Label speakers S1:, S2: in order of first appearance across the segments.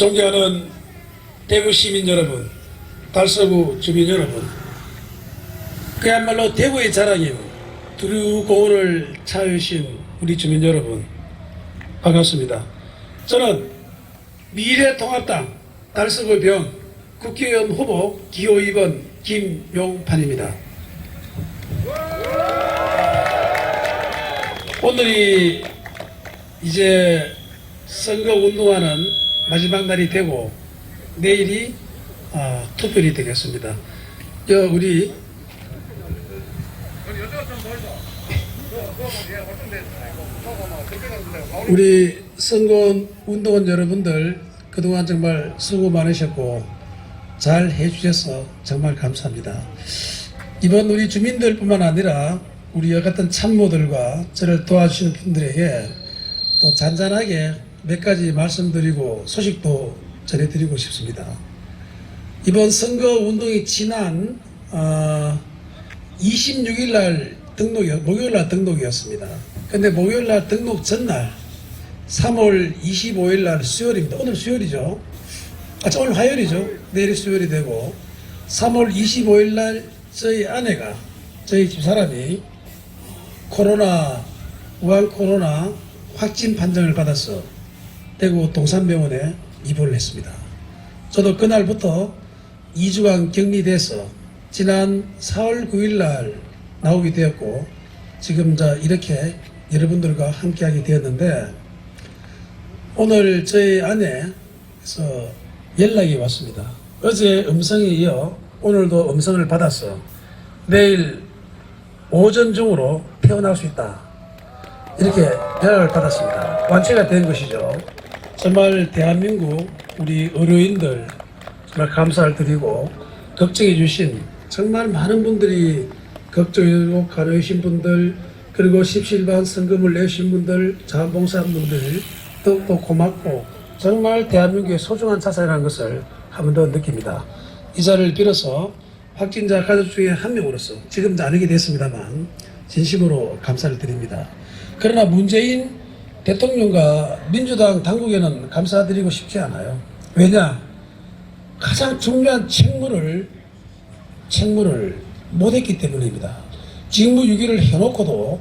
S1: 존경하는 대구 시민 여러분, 달서구 주민 여러분, 그야말로 대구의 자랑인 두류공원을 찾으신 우리 주민 여러분, 반갑습니다. 저는 미래통합당 달서구병 국회의원 후보 기호 2번 김용판입니다. 오늘이 이제 선거운동하는 마지막 날이 되고 내일이 투표일이 되겠습니다. 우리 선거운동원 여러분들 그동안 정말 수고 많으셨고 잘 해주셔서 정말 감사합니다. 이번 우리 주민들뿐만 아니라 우리 같은 참모들과 저를 도와주시는 분들에게 또 잔잔하게 몇 가지 말씀드리고 소식도 전해드리고 싶습니다. 이번 선거운동이 지난 26일 날 목요일 날 등록이었습니다. 근데 목요일 날 등록 전날 3월 25일 날 수요일입니다. 오늘 수요일이죠. 오늘 화요일이죠. 내일이 수요일이 되고 3월 25일 날 저희 아내가 저희 집사람이 우한 코로나 확진 판정을 받아서 대구 동산병원에 입원을 했습니다. 저도 그날부터 2주간 격리돼서 지난 4월 9일 날 나오게 되었고 지금 이렇게 여러분들과 함께하게 되었는데 오늘 저희 아내에서 연락이 왔습니다. 어제 음성에 이어 오늘도 음성을 받아서 내일 오전 중으로 퇴원할 수 있다. 이렇게 연락을 받았습니다. 완치가 된 것이죠. 정말 대한민국 우리 의료인들 정말 감사를 드리고 걱정해 주신 정말 많은 분들이 걱정해주고 간호해주신 분들 그리고 십시일반 성금을 내신 분들 자원봉사한 분들 더욱더 고맙고 정말 대한민국의 소중한 자산이라는 것을 한 번 더 느낍니다. 이 자리를 빌어서 확진자 가족 중에 한 명으로서 지금 나누게 됐습니다만 진심으로 감사를 드립니다. 그러나 문재인 대통령과 민주당 당국에는 감사드리고 싶지 않아요. 왜냐? 가장 중요한 책무를 못했기 때문입니다. 직무유기를 해놓고도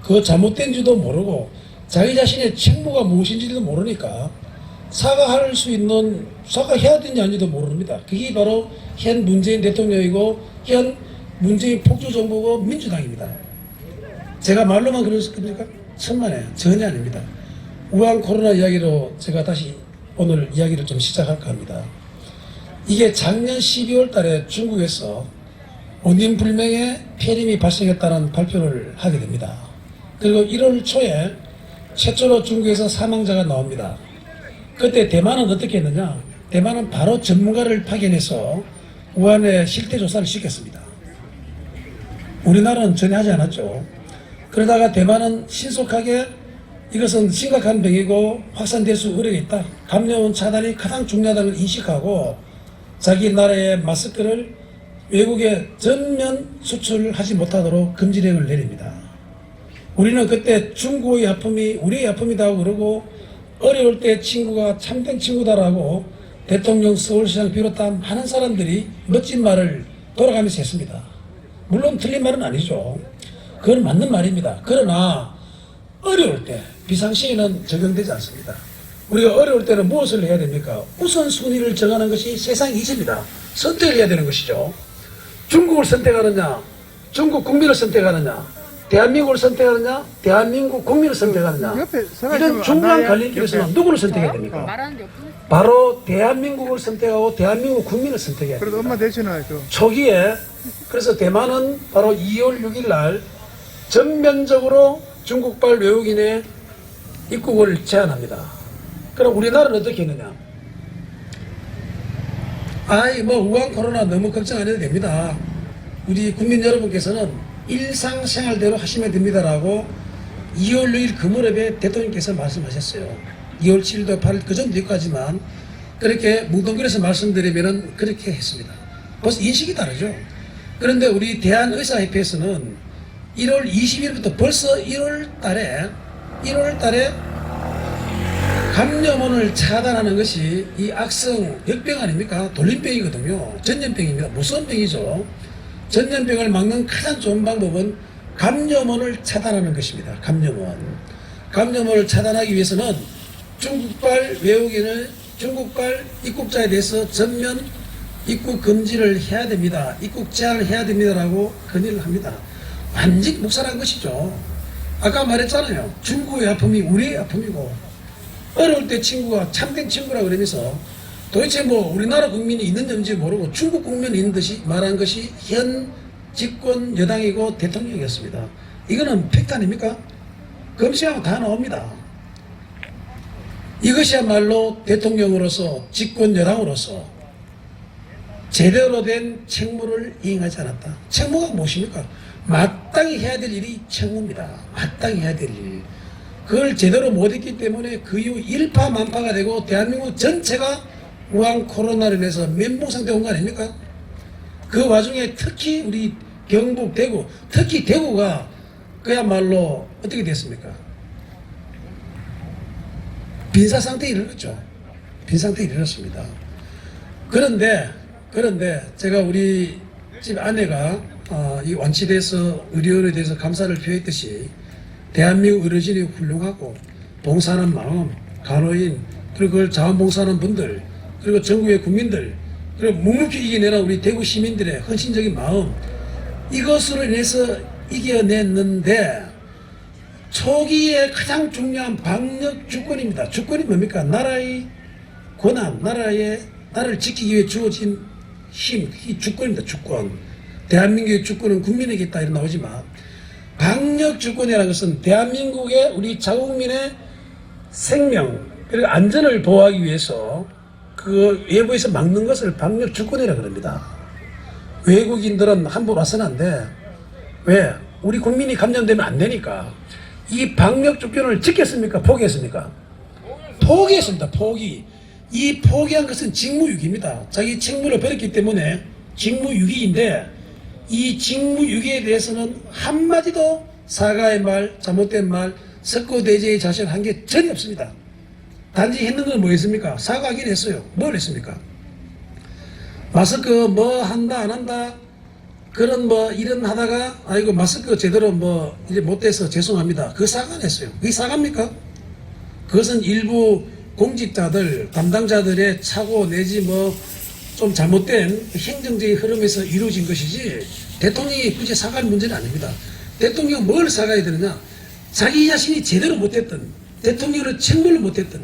S1: 그 잘못된지도 모르고 자기 자신의 책무가 무엇인지도 모르니까 사과해야 되는지 아닌지도 모릅니다. 그게 바로 현 문재인 대통령이고 현 문재인 폭주정부고 민주당입니다. 제가 말로만 그랬을 겁니까? 천만에 전혀 아닙니다. 우한 코로나 이야기로 제가 다시 오늘 이야기를 좀 시작할까 합니다. 이게 작년 12월 달에 중국에서 원인 불명의 폐렴이 발생했다는 발표를 하게 됩니다. 그리고 1월 초에 최초로 중국에서 사망자가 나옵니다. 그때 대만은 어떻게 했느냐? 대만은 바로 전문가를 파견해서 우한에 실태 조사를 시켰습니다. 우리나라는 전혀 하지 않았죠. 그러다가 대만은 신속하게 이것은 심각한 병이고 확산될 수 우려가 있다. 감염 차단이 가장 중요하다는 걸 인식하고 자기 나라의 마스크를 외국에 전면 수출하지 못하도록 금지령을 내립니다. 우리는 그때 중국의 아픔이 우리의 아픔이다 그러고 어려울 때 친구가 참된 친구다라고 대통령 서울시장 비롯한 많은 사람들이 멋진 말을 돌아가면서 했습니다. 물론 틀린 말은 아니죠. 그건 맞는 말입니다. 그러나 어려울 때 비상시에는 적용되지 않습니다. 우리가 어려울 때는 무엇을 해야 됩니까? 우선순위를 정하는 것이 세상 이치입니다. 선택을 해야 되는 것이죠. 중국을 선택하느냐, 중국 국민을 선택하느냐, 대한민국을 선택하느냐, 대한민국 국민을 선택하느냐, 이런 중요한 갈림길에서는 누구를 선택해야 됩니까? 바로 대한민국을 선택하고 대한민국 국민을 선택해야 됩니다.
S2: 그래도 엄마 대신하죠.
S1: 초기에 그래서 대만은 바로 2월 6일 날 전면적으로 중국발 외국인의 입국을 제한합니다. 그럼 우리나라는 어떻게 했느냐? 우한 코로나 너무 걱정 안 해도 됩니다. 우리 국민 여러분께서는 일상생활대로 하시면 됩니다라고 2월 6일 금요일에 대통령께서 말씀하셨어요. 2월 7일도 8일 그 전도 있고 하지만 그렇게 뭉뚱그려서 말씀드리면 그렇게 했습니다. 벌써 인식이 다르죠. 그런데 우리 대한의사협회에서는 1월 20일부터 벌써 1월 달에 감염원을 차단하는 것이 이 악성 역병 아닙니까? 돌림병이거든요. 전염병입니다. 무서운 병이죠. 전염병을 막는 가장 좋은 방법은 감염원을 차단하는 것입니다. 감염원을 차단하기 위해서는 중국발 외국인을 중국발 입국자에 대해서 전면 입국 금지를 해야 됩니다. 입국 제한을 해야 됩니다라고 건의를 합니다. 완전히 묵살한 것이죠. 아까 말했잖아요. 중국의 아픔이 우리의 아픔이고 어려울 때 친구가 참된 친구라 그러면서 도대체 뭐 우리나라 국민이 있는 건지 모르고 중국 국민이 있는 듯이 말한 것이 현 집권 여당이고 대통령이었습니다. 이거는 팩트 아닙니까? 검색하면 다 나옵니다. 이것이야말로 대통령으로서 집권 여당으로서 제대로 된 책무를 이행하지 않았다. 책무가 무엇입니까? 마땅히 해야 될 일이 책무입니다. 마땅히 해야 될 일. 그걸 제대로 못했기 때문에 그 이후 일파만파가 되고 대한민국 전체가 우한 코로나로 인해서 멘붕상태에 온 거 아닙니까? 그 와중에 특히 우리 경북, 대구, 특히 대구가 그야말로 어떻게 됐습니까? 빈사상태에 이르렀죠. 빈상태에 이르렀습니다. 그런데 제가 우리 집 아내가 이 완치돼서 의료원에 대해서 감사를 표했듯이 대한민국 의료진이 훌륭하고 봉사하는 마음, 간호인, 그리고 그걸 자원봉사하는 분들, 그리고 전국의 국민들, 그리고 묵묵히 이겨내는 우리 대구 시민들의 헌신적인 마음, 이것으로 인해서 이겨냈는데 초기에 가장 중요한 방역 주권입니다. 주권이 뭡니까? 나라의 권한, 나라를 지키기 위해 주어진 힘, 이 주권입니다. 주권. 대한민국의 주권은 국민에게 있다 이런 나오지만 방역 주권이라는 것은 대한민국의 우리 자국민의 생명 그리고 안전을 보호하기 위해서 그 외부에서 막는 것을 방역 주권이라고 합니다. 외국인들은 함부로 와서는 안 돼. 왜? 우리 국민이 감염되면 안 되니까. 이 방역 주권을 지켰습니까? 포기했습니까? 포기했습니다. 포기. 이 포기한 것은 직무유기입니다. 자기 책무를 버렸기 때문에 직무유기인데 이 직무유기에 대해서는 한마디도 사과의 말, 잘못된 말, 석고대죄의 자세를 한 게 전혀 없습니다. 단지 했는 건 뭐였습니까? 사과하긴 했어요. 뭘 했습니까? 마스크 뭐 한다 안 한다 그런 뭐 이런 하다가 아이고 마스크 제대로 뭐 이제 못돼서 죄송합니다. 그 사과는 했어요. 그게 사과입니까? 그것은 일부 공직자들 담당자들의 착오 내지 뭐 좀 잘못된 행정적인 흐름에서 이루어진 것이지 대통령이 굳이 사과할 문제는 아닙니다. 대통령은 뭘 사과해야 되느냐? 자기 자신이 제대로 못했던 대통령을 책무를 못했던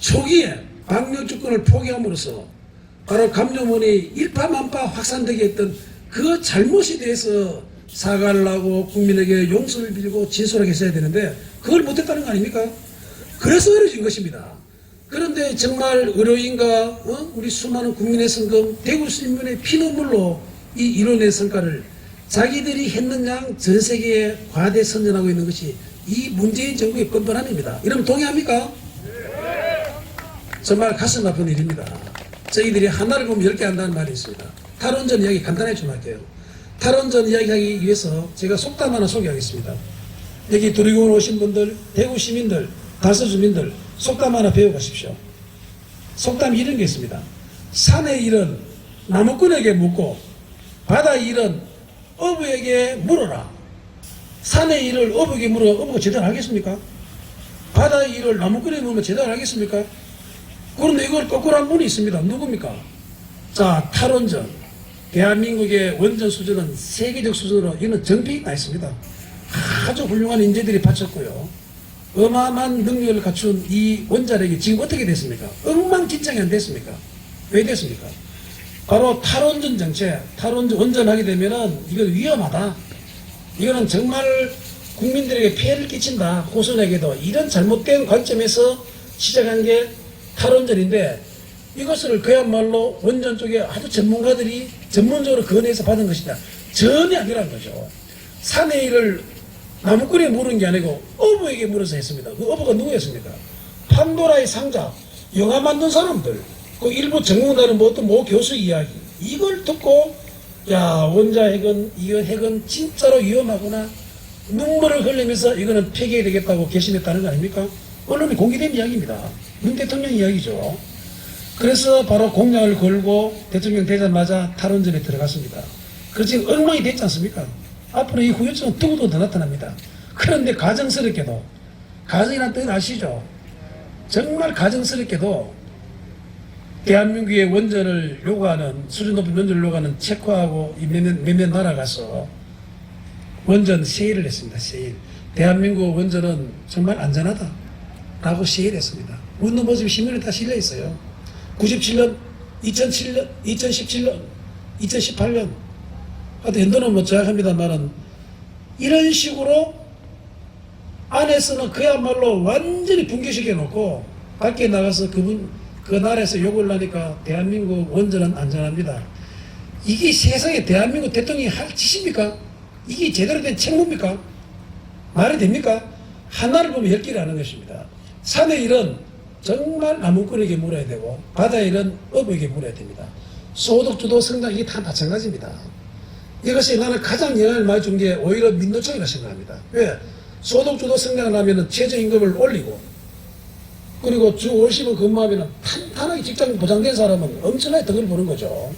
S1: 초기에 방역 주권을 포기함으로써 바로 감염원이 일파만파 확산되게 했던 그 잘못에 대해서 사과를 하고 국민에게 용서를 빌고 진솔하게 했어야 되는데 그걸 못했다는 거 아닙니까? 그래서 이루어진 것입니다. 그런데 정말 의료인과 우리 수많은 국민의 성금 대구 시민의 피눈물로 이 이뤄낸 성과를 자기들이 했는 양 전 세계에 과대 선전하고 있는 것이 이 문재인 정부의 뻔뻔함입니다. 이러면 동의합니까? 정말 가슴 아픈 일입니다. 저희들이 하나를 보면 10개 한다는 말이 있습니다. 탈원전 이야기 간단하게 좀 할게요. 탈원전 이야기하기 위해서 제가 속담 하나 소개하겠습니다. 여기 두리공원 오신 분들, 대구 시민들, 다섯 주민들 속담 하나 배워가십시오. 속담이 이런 게 있습니다. 산의 일은 나무꾼에게 묻고 바다의 일은 어부에게 물어라. 산의 일을 어부에게 물어 어부가 제대로 알겠습니까? 바다의 일을 나무꾼에게 물으면 제대로 알겠습니까? 그런데 이걸 거꾸로 한 분이 있습니다. 누굽니까? 자, 탈원전. 대한민국의 원전 수준은 세계적 수준으로 이는 정평이 나 있습니다. 아주 훌륭한 인재들이 바쳤고요. 어마어마한 능력을 갖춘 이 원자력이 지금 어떻게 됐습니까? 엉망진창이 안 됐습니까? 왜 됐습니까? 바로 탈원전 정책, 탈원전 원전하게 되면은 이건 위험하다. 이거는 정말 국민들에게 폐해를 끼친다. 후손에게도. 이런 잘못된 관점에서 시작한 게 탈원전인데 이것을 그야말로 원전 쪽에 아주 전문가들이 전문적으로 건의해서 받은 것이다. 전혀 아니라는 거죠. 산의 일을 나무꾼에 물은 게 아니고 어부에게 물어서 했습니다. 그 어부가 누구였습니까? 판도라의 상자, 영화 만든 사람들, 그 일부 전문가는 뭐 어떤 모 교수 이야기 이걸 듣고 야 원자핵은 이거 핵은 진짜로 위험하구나 눈물을 흘리면서 이거는 폐기해야 되겠다고 결심했다는 거 아닙니까? 언론에 공개된 이야기입니다. 문 대통령 이야기죠. 그래서 바로 공약을 걸고 대통령 되자마자 탈원전에 들어갔습니다. 그래서 지금 엉망이 됐지 않습니까? 앞으로 이 후유증은 두고도 더 나타납니다. 그런데 가정스럽게도, 가정이란 뜻은 아시죠? 정말 가정스럽게도 대한민국의 원전을 요구하는, 수준 높은 원전을 요구하는 체코하고 몇몇 나라 가서 원전 세일을 했습니다. 세일. 대한민국 원전은 정말 안전하다 라고 세일을 했습니다. 웃는 모습이 신문에 다 실려 있어요. 97년, 2007년, 2017년, 2018년 하여튼 연도는 뭐 정확합니다만은 이런 식으로 안에서는 그야말로 완전히 붕괴시켜 놓고 밖에 나가서 그 나라에서 욕을 하니까 대한민국 원전은 안전합니다. 이게 세상에 대한민국 대통령이 할 짓입니까? 이게 제대로 된 책무입니까? 말이 됩니까? 하나를 보면 10개를 하는 것입니다. 산의 일은 정말 나무꾼에게 물어야 되고 바다의 일은 어부에게 물어야 됩니다. 소득주도 성장 이게 다 마찬가지입니다. 이것이 나는 가장 영향을 많이 준 게 오히려 민노총이라 생각합니다. 왜? 소득주도 성장을 하면 최저임금을 올리고 그리고 주 50은 근무하면 탄탄하게 직장 보장된 사람은 엄청나게 덕을 보는 거죠.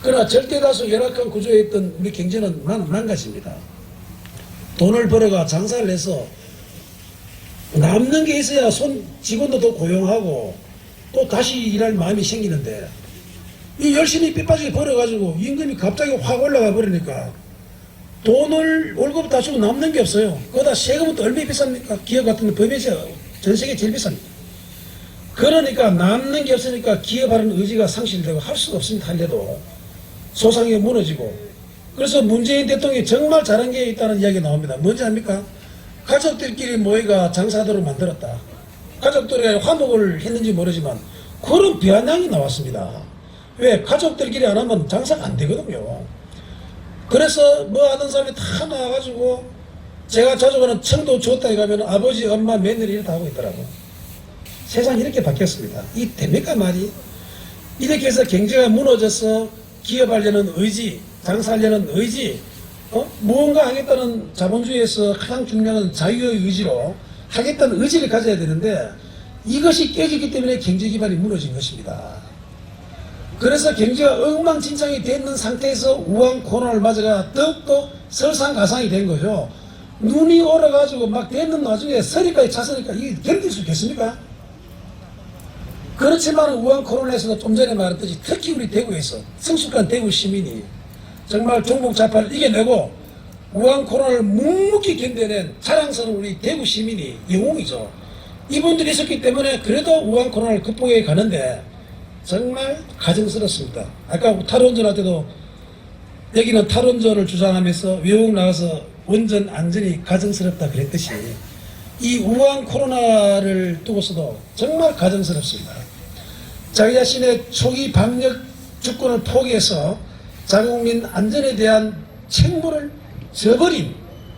S1: 그러나 절대다수 열악한 구조에 있던 우리 경제는 망가집니다. 돈을 벌어가 장사를 해서 남는 게 있어야 직원도 더 고용하고 또 다시 일할 마음이 생기는데 이 열심히 삐빠지게 벌어가지고 임금이 갑자기 확 올라가 버리니까 돈을 월급 다 주고 남는 게 없어요. 거기다 세금은 또 얼마나 비쌉니까? 기업 같은 데 법인세 전 세계 제일 비쌉니다. 그러니까 남는 게 없으니까 기업하는 의지가 상실되고 할 수가 없습니다. 할래도 소상이 무너지고. 그래서 문재인 대통령이 정말 잘한 게 있다는 이야기 나옵니다. 뭔지 압니까? 가족들끼리 모이가 장사도를 만들었다. 가족들이 화목을 했는지 모르지만 그런 비아냥이 나왔습니다. 왜? 가족들끼리 안 하면 장사가 안 되거든요. 그래서 뭐 하는 사람이 다 나와가지고 제가 자주 가는 청도 주었다에 가면 아버지, 엄마, 며느리 이렇게 하고 있더라고요. 세상이 이렇게 바뀌었습니다. 이 됩니까 말이? 이렇게 해서 경제가 무너져서 기업하려는 의지, 장사하려는 의지, 무언가 하겠다는 자본주의에서 가장 중요한 자유의 의지로 하겠다는 의지를 가져야 되는데 이것이 깨지기 때문에 경제 기반이 무너진 것입니다. 그래서 경제가 엉망진창이 되는 상태에서 우한 코로나를 맞아가 더욱더 설상가상이 된 거죠. 눈이 얼어가지고 막 되는 와중에 서리까지 찼으니까 이게 견딜 수 있겠습니까? 그렇지만 우한 코로나에서도 좀 전에 말했듯이 특히 우리 대구에서 성숙한 대구 시민이 정말 종북 좌파를 이겨내고 우한 코로나를 묵묵히 견뎌낸 자랑스러운 우리 대구 시민이 영웅이죠. 이분들이 있었기 때문에 그래도 우한 코로나를 극복해 가는데 정말 가정스럽습니다. 아까 탈원전 할 때도 여기는 탈원전을 주장하면서 외국 나가서 원전 안전이 가정스럽다 그랬듯이 이 우한 코로나를 두고서도 정말 가정스럽습니다. 자기 자신의 초기 방역 주권을 포기해서 자국민 안전에 대한 책무를 져버린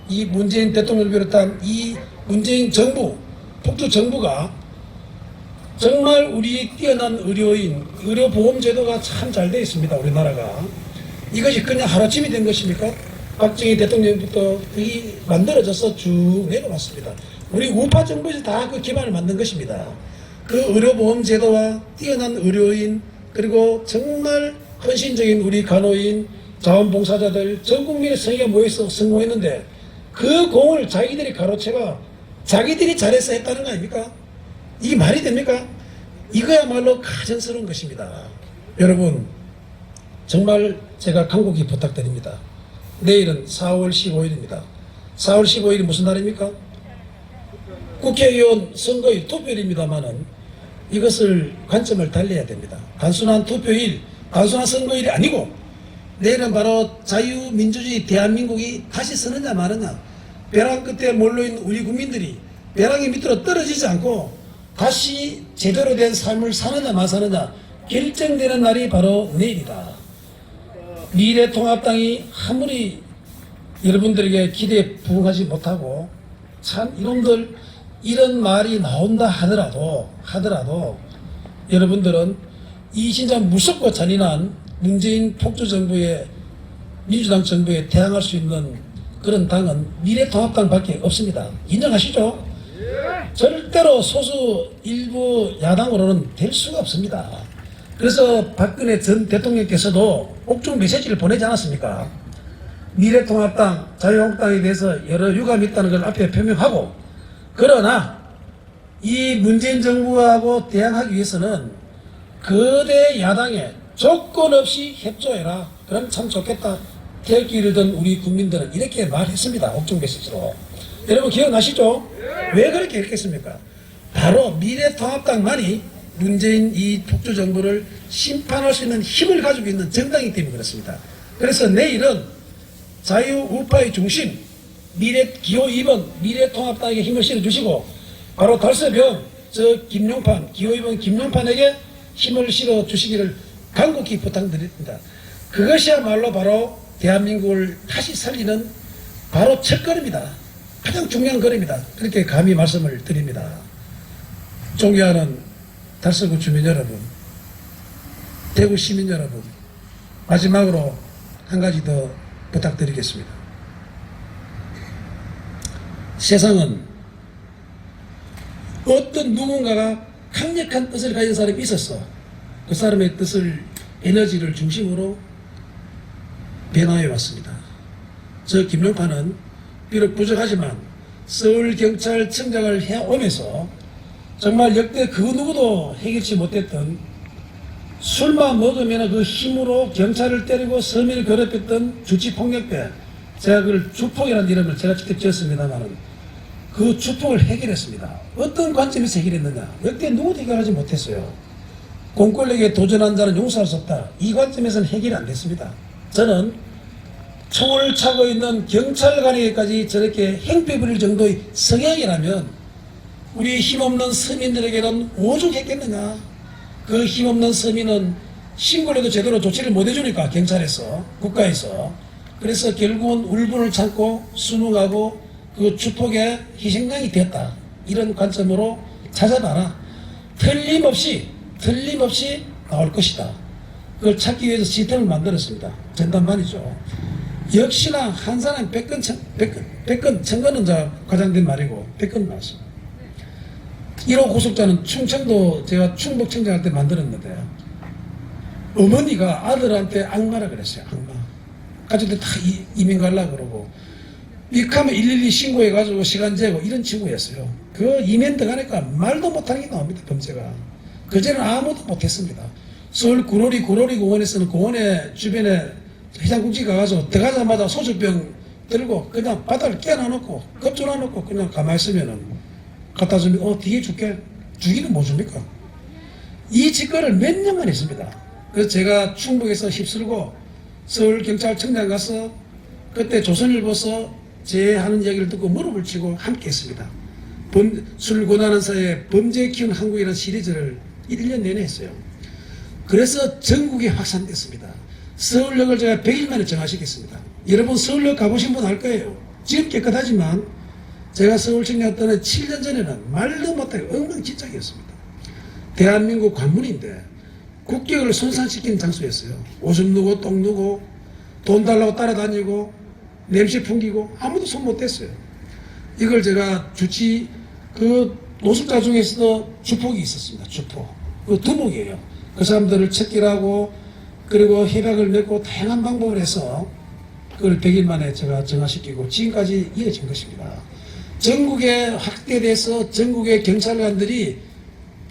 S1: 이 문재인 대통령을 비롯한 이 문재인 정부, 폭주 정부가 정말 우리 뛰어난 의료인, 의료보험제도가 참 잘 되어 있습니다. 우리나라가. 이것이 그냥 하루아침이 된 것입니까? 박정희 대통령부터 이 만들어져서 쭉 내려왔습니다. 우리 우파 정부에서 다 그 기반을 만든 것입니다. 그 의료보험제도와 뛰어난 의료인 그리고 정말 헌신적인 우리 간호인, 자원봉사자들 전 국민의 성의가 모여서 성공했는데 그 공을 자기들이 가로채가 자기들이 잘해서 했다는 거 아닙니까? 이게 말이 됩니까? 이거야말로 가증스러운 것입니다. 여러분 정말 제가 간곡히 부탁드립니다. 내일은 4월 15일입니다. 4월 15일이 무슨 날입니까? 국회의원 선거일 투표일입니다만은 이것을 관점을 달리해야 됩니다. 단순한 투표일, 단순한 선거일이 아니고 내일은 바로 자유민주주의 대한민국이 다시 서느냐 마느냐 벼랑 끝에 몰려있는 우리 국민들이 벼랑이 밑으로 떨어지지 않고 다시 제대로 된 삶을 사느냐 마사느냐 결정되는 날이 바로 내일이다. 미래통합당이 아무리 여러분들에게 기대에 부응하지 못하고 참 이놈들 이런 말이 나온다 하더라도 여러분들은 이 진짜 무섭고 잔인한 문재인 폭주 정부의 민주당 정부에 대항할 수 있는 그런 당은 미래통합당밖에 없습니다. 인정하시죠? 절대로 소수 일부 야당으로는 될 수가 없습니다. 그래서 박근혜 전 대통령께서도 옥중 메시지를 보내지 않았습니까? 미래통합당, 자유한국당에 대해서 여러 유감이 있다는 걸 앞에 표명하고, 그러나 이 문재인 정부하고 대항하기 위해서는 거대 야당에 조건 없이 협조해라. 그럼 참 좋겠다. 태극기를 우리 국민들은 이렇게 말했습니다. 옥중 메시지로. 여러분 기억나시죠? 왜 그렇게 했겠습니까? 바로 미래통합당만이 문재인 이 독주 정부를 심판할 수 있는 힘을 가지고 있는 정당이기 때문에 그렇습니다. 그래서 내일은 자유우파의 중심 기호 2번 미래통합당에게 힘을 실어주시고, 바로 달서병 김용판 기호 2번 김용판에게 힘을 실어주시기를 간곡히 부탁드립니다. 그것이야말로 바로 대한민국을 다시 살리는 바로 첫걸음이다. 가장 중요한 걸음이다. 그렇게 감히 말씀을 드립니다. 존경하는 달서구 주민 여러분, 대구 시민 여러분, 마지막으로 한 가지 더 부탁드리겠습니다. 세상은 어떤 누군가가 강력한 뜻을 가진 사람이 있었어. 그 사람의 뜻을, 에너지를 중심으로 변화해 왔습니다. 저 김용판은 비록 부족하지만 서울경찰청장을 해오면서 정말 역대 그 누구도 해결치 못했던, 술만 먹으면 그 힘으로 경찰을 때리고 서민을 괴롭혔던 주치폭력배, 제가 그걸 주폭이라는 이름을 제가 직접 지었습니다만 그 주폭을 해결했습니다. 어떤 관점에서 해결했느냐? 역대 누구도 해결하지 못했어요. 공권력에 도전한 자는 용서할 수 없다. 이 관점에서는 해결이 안 됐습니다. 저는 총을 차고 있는 경찰관에게까지 저렇게 행패 부릴 정도의 성향이라면 우리 힘없는 서민들에게는 오죽했겠느냐. 그 힘없는 서민은 신고를 해도 제대로 조치를 못 해주니까 경찰에서, 국가에서. 그래서 결국은 울분을 참고 순응하고 그 주폭의 희생양이 되었다. 이런 관점으로 찾아봐라. 틀림없이 나올 것이다. 그걸 찾기 위해서 시스템을 만들었습니다. 전담반이죠. 역시나 한 사람 100건 천건은 과장된 말이고 100건 나왔습니다. 1호 고속자는 충청도 제가 충북청장할 때 만들었는데, 어머니가 아들한테 악마라 그랬어요. 악마. 가족들 다 이민 가려고 그러고, 믹하면 112 신고해가지고 시간 재고 이런 친구였어요. 그 이민 들어가니까 말도 못하는 게 나옵니다. 범죄가. 그전에는 아무도 못했습니다. 서울 구로리 공원에서는 공원에 주변에 해장국지 가가지고 들어가자마자 소주병 들고 그냥 바닥을 깨어놔놓고 겁줘놔놓고 그냥 가만히 있으면은 갖다 주면 뒤에 줄게. 주기는 못 줍니까? 이 짓거리를 몇 년만 했습니다. 그래서 제가 충북에서 휩쓸고 서울경찰청장 가서 그때 조선일보서 제 하는 이야기를 듣고 무릎을 치고 함께 했습니다. 술 권하는 사이에 범죄 키운 한국이라는 시리즈를 1년 내내 했어요. 그래서 전국에 확산됐습니다. 서울역을 제가 100일 만에 정화시켰습니다. 여러분 서울역 가보신 분 알 거예요. 지금 깨끗하지만 제가 서울청장 때는 7년 전에는 말도 못하게 엉망진창이었습니다. 대한민국 관문인데 국격을 손상시키는 장소였어요. 오줌 누고 똥 누고 돈 달라고 따라다니고 냄새 풍기고 아무도 손 못 댔어요. 이걸 제가 그 노숙자 중에서도 주폭이 있었습니다. 주폭. 그 두목이에요. 그 사람들을 척결하고 그리고 협약을 맺고 다양한 방법을 해서 그걸 100일 만에 제가 정화시키고 지금까지 이어진 것입니다. 전국에 확대돼서 전국의 경찰관들이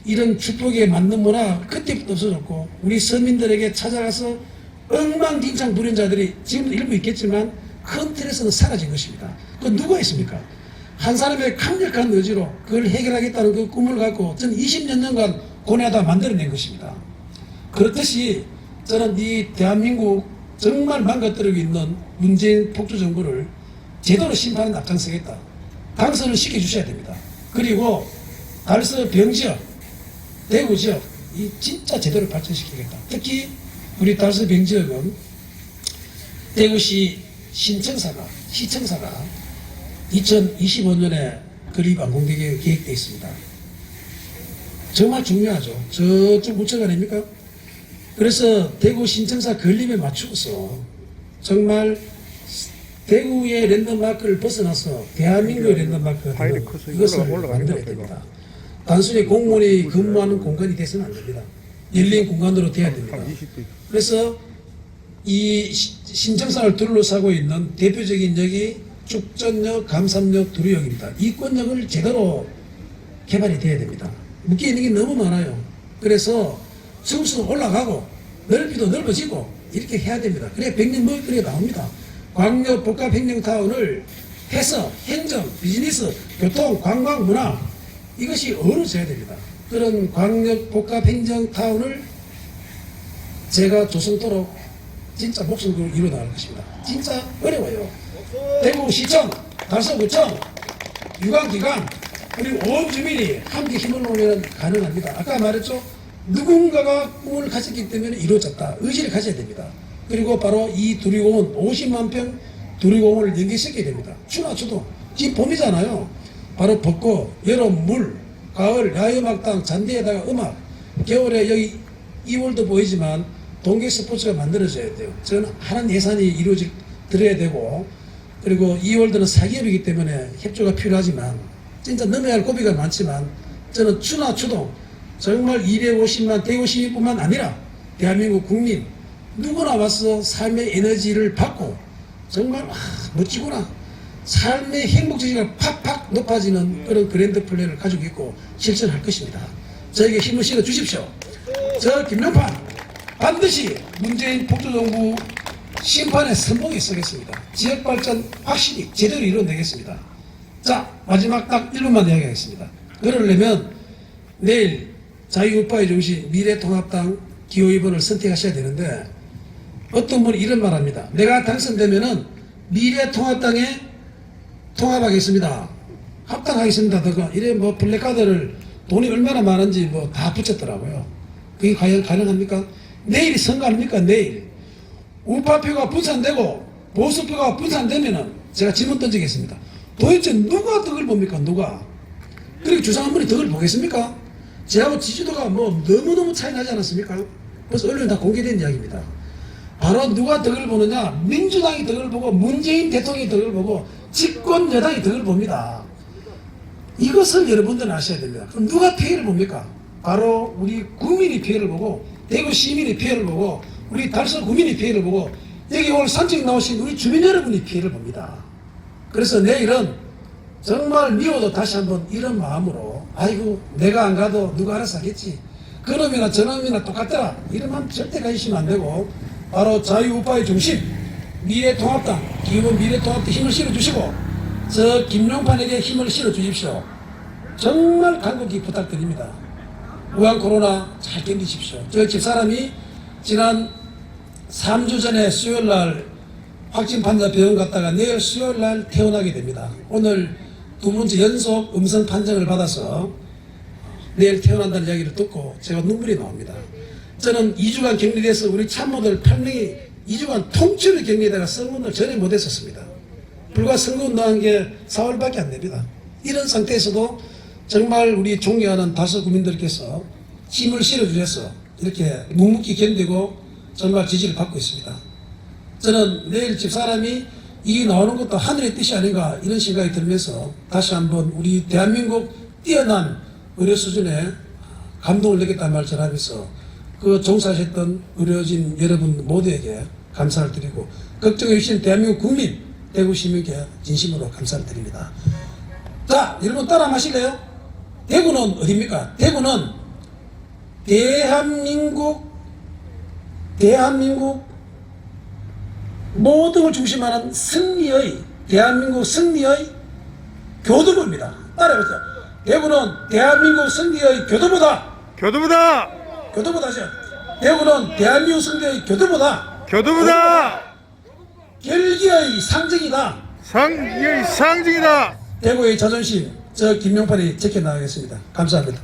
S1: 이런 주폭에 맞는 문화 그때부터 없어졌고, 우리 서민들에게 찾아가서 엉망진창 부린 자들이 지금도 일부 있겠지만 큰 틀에서는 사라진 것입니다. 그 누가 했습니까? 한 사람의 강력한 의지로 그걸 해결하겠다는 그 꿈을 갖고 저는 20몇 년간 고뇌하다 만들어낸 것입니다. 그렇듯이 저는 이 대한민국 정말 망가뜨리고 있는 문재인 폭주 정부를 제대로 심판에 앞장서겠다. 당선을 시켜주셔야 됩니다. 그리고 달서 병지역, 대구 지역 이 진짜 제대로 발전시키겠다. 특히 우리 달서 병지역은 대구시 시청사가 2025년에 건립 완공되게 계획되어 있습니다. 정말 중요하죠. 저쪽 우측 아닙니까? 그래서 대구 신청사 건립에 맞추어서 정말 대구의 랜드마크를 벗어나서 대한민국의 랜드마크가
S2: 파일이
S1: 되는
S2: 커서
S1: 이것을
S2: 올라가는
S1: 만들어야
S2: 것
S1: 됩니다. 단순히 공무원이 근무하는 공간이 돼서는 안 됩니다. 열린 공간으로 돼야 됩니다.
S2: 한 20분.
S1: 그래서 이 신청사를 둘러싸고 있는 대표적인 역이 축전역, 감삼역, 두류역입니다. 이권역을 제대로 개발이 돼야 됩니다. 묶여 있는 게 너무 많아요. 그래서 성수도 올라가고 넓이도 넓어지고 이렇게 해야 됩니다. 그래야 백년 먹거리가 나옵니다. 광역 복합 행정타운을 해서 행정, 비즈니스, 교통, 관광, 문화 이것이 어우러져야 됩니다. 그런 광역 복합 행정타운을 제가 조성토록 진짜 목숨 걸고 이루어 나갈 것입니다. 진짜 어려워요. 대구시청, 달서구청, 유관기관 그리고 온 주민이 함께 힘을 모으면 가능합니다. 아까 말했죠. 누군가가 꿈을 가졌기 때문에 이루어졌다. 의지를 가져야 됩니다. 그리고 바로 이 두리공원 50만 평 두리공원을 연계시켜야 됩니다. 추나 추도 지금 봄이잖아요. 바로 벚꽃, 여름 물, 가을 야외음악당 잔디에다가 음악, 겨울에 여기 2월도 보이지만 동계 스포츠가 만들어져야 돼요. 저는 하는 예산이 들어야 되고 그리고 2월도는 사기업이기 때문에 협조가 필요하지만 진짜 넘어야 할 고비가 많지만 저는 추나 추동 정말 250만 대구 시민뿐만 아니라 대한민국 국민 누구나 와서 삶의 에너지를 받고 정말 멋지구나 삶의 행복지수가 팍팍 높아지는 그런 그랜드 플랜을 가지고 있고 실천할 것입니다. 저에게 힘을 실어 주십시오. 저 김용판 반드시 문재인 복주정부 심판에 선봉에 서겠습니다. 지역발전 확실히 제대로 이뤄내겠습니다. 자, 마지막 딱 1분만 이야기하겠습니다. 그러려면 내일 자유우파의 정신 미래통합당 기호 2번을 선택하셔야 되는데 어떤 분이 이런 말 합니다. 내가 당선되면은 미래통합당에 통합하겠습니다. 합당하겠습니다. 이래 뭐 플래카드를 돈이 얼마나 많은지 뭐 다 붙였더라고요. 그게 과연 가능합니까? 내일이 선거 아닙니까? 내일. 우파표가 분산되고 보수표가 분산되면은 제가 질문 던지겠습니다. 도대체 누가 덕을 봅니까? 누가? 그리고 주상한 분이 덕을 보겠습니까? 저하고 지지도가 뭐 너무너무 차이 나지 않았습니까? 벌써 언론에 다 공개된 이야기입니다. 바로 누가 덕을 보느냐? 민주당이 덕을 보고 문재인 대통령이 덕을 보고 집권 여당이 덕을 봅니다. 이것을 여러분들은 아셔야 됩니다. 그럼 누가 피해를 봅니까? 바로 우리 국민이 피해를 보고 대구 시민이 피해를 보고 우리 달서 구민이 피해를 보고 여기 오늘 산책 나오신 우리 주민 여러분이 피해를 봅니다. 그래서 내일은 정말 미워도 다시 한번 이런 마음으로 아이고 내가 안 가도 누가 알아서 하겠지. 그놈이나 저놈이나 똑같더라. 이런 마음 절대 가지시면 안 되고 바로 자유우파의 중심 미래통합당 기본 미래통합당 힘을 실어주시고 저 김용판에게 힘을 실어주십시오. 정말 간곡히 부탁드립니다. 우한 코로나 잘 견디십시오. 저 집사람이 지난 3주 전에 수요일날 확진 판자 병원 갔다가 내일 수요일날 퇴원하게 됩니다. 오늘 두 번째 연속 음성 판정을 받아서 내일 퇴원한다는 이야기를 듣고 제가 눈물이 나옵니다. 저는 2주간 격리돼서 우리 참모들 8명이 2주간 통째로 격리되다가 선거운동을 전혀 못했었습니다. 불과 선거운동한 게 4월밖에 안 됩니다. 이런 상태에서도 정말 우리 존경하는 다섯 국민들께서 힘을 실어주셔서 이렇게 묵묵히 견디고 정말 지지를 받고 있습니다. 저는 내일 집사람이 이 나오는 것도 하늘의 뜻이 아닌가 이런 생각이 들면서 다시 한번 우리 대한민국 뛰어난 의료 수준에 감동을 느꼈다는 말 전하면서 그 종사하셨던 의료진 여러분 모두에게 감사를 드리고 걱정해 주신 대한민국 국민 대구 시민께 진심으로 감사를 드립니다. 자, 여러분 따라 마실래요? 대구는 어디입니까? 대구는 대한민국 모든 걸 중심하는 승리의 대한민국 승리의 교두보입니다. 따라해보세요. 대구는 대한민국 승리의 교두보다. 교두보다죠. 대구는 대한민국 승리의 교두보다. 결기의 상징이다.
S2: 상징이다.
S1: 대구의 자존심 저 김용판이 지켜나가겠습니다. 감사합니다.